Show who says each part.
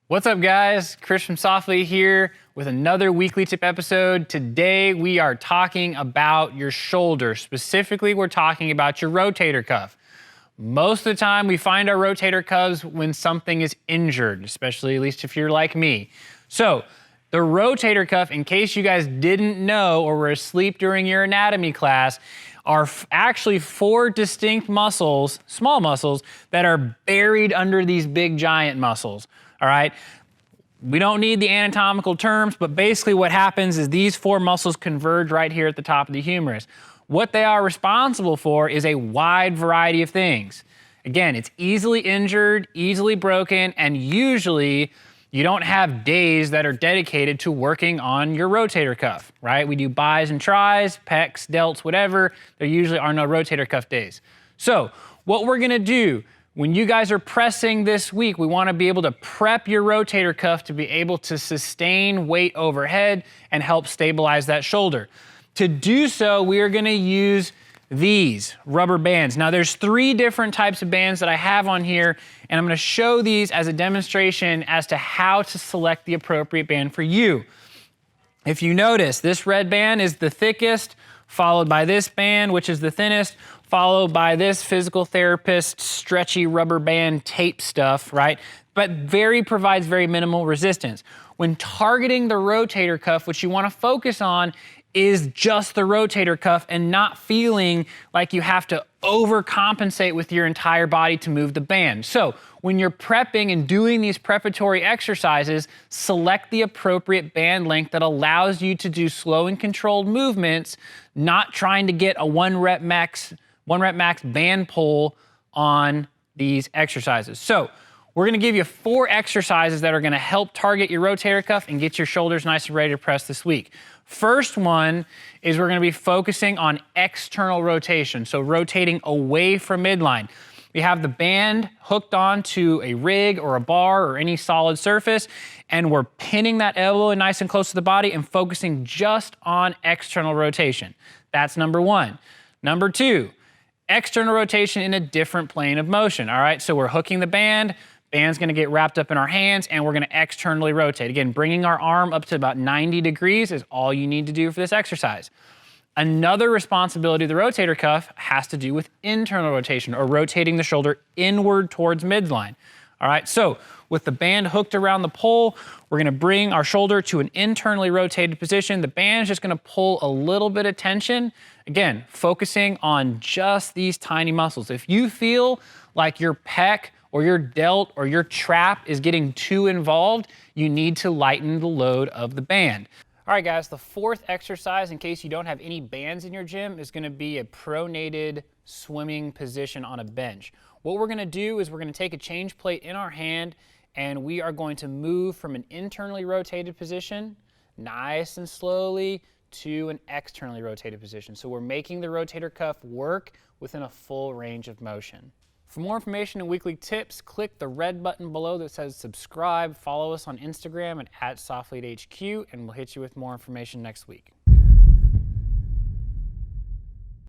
Speaker 1: What's up guys, Chris from SOFLETE here with another weekly tip episode. Today we are talking about your shoulder. Specifically, we're talking about your rotator cuff. Most of the time we find our rotator cuffs when something is injured, especially at least if you're like me. So the rotator cuff, in case you guys didn't know or were asleep during your anatomy class, are actually four distinct muscles, small muscles, that are buried under these big giant muscles. All right, we don't need the anatomical terms, but basically what happens is these four muscles converge right here at the top of the humerus. What they are responsible for is a wide variety of things. Again, it's easily injured, easily broken, and usually you don't have days that are dedicated to working on your rotator cuff, right? We do bis and tris, pecs, delts, whatever. There usually are no rotator cuff days. So what we're gonna do, when you guys are pressing this week, we want to be able to prep your rotator cuff to be able to sustain weight overhead and help stabilize that shoulder. To do so, we are going to use these rubber bands. Now there's three different types of bands that I have on here, and I'm going to show these as a demonstration as to how to select the appropriate band for you. If you notice, this red band is the thickest, followed by this band, which is the thinnest, followed by this physical therapist stretchy rubber band tape stuff, right? But provides very minimal resistance. When targeting the rotator cuff, what you want to focus on is just the rotator cuff and not feeling like you have to overcompensate with your entire body to move the band. So when you're prepping and doing these preparatory exercises, select the appropriate band length that allows you to do slow and controlled movements, not trying to get a one rep max band pull on these exercises. So we're gonna give you 4 exercises that are gonna help target your rotator cuff and get your shoulders nice and ready to press this week. First one is we're gonna be focusing on external rotation, so rotating away from midline. We have the band hooked onto a rig or a bar or any solid surface, and we're pinning that elbow in nice and close to the body and focusing just on external rotation. That's number 1. Number 2, external rotation in a different plane of motion, all right? So we're hooking the band, band's gonna get wrapped up in our hands, and we're gonna externally rotate. Again, bringing our arm up to about 90 degrees is all you need to do for this exercise. Another responsibility of the rotator cuff has to do with internal rotation, or rotating the shoulder inward towards midline. All right, so with the band hooked around the pole, we're gonna bring our shoulder to an internally rotated position. The band's just gonna pull a little bit of tension. Again, focusing on just these tiny muscles. If you feel like your pec or your delt or your trap is getting too involved, you need to lighten the load of the band. All right guys, the 4th exercise, in case you don't have any bands in your gym, is gonna be a pronated swimming position on a bench. What we're gonna do is we're gonna take a change plate in our hand, and we are going to move from an internally rotated position, nice and slowly, to an externally rotated position. So we're making the rotator cuff work within a full range of motion. For more information and weekly tips, click the red button below that says subscribe. Follow us on Instagram at SOFLETEHQ, and we'll hit you with more information next week.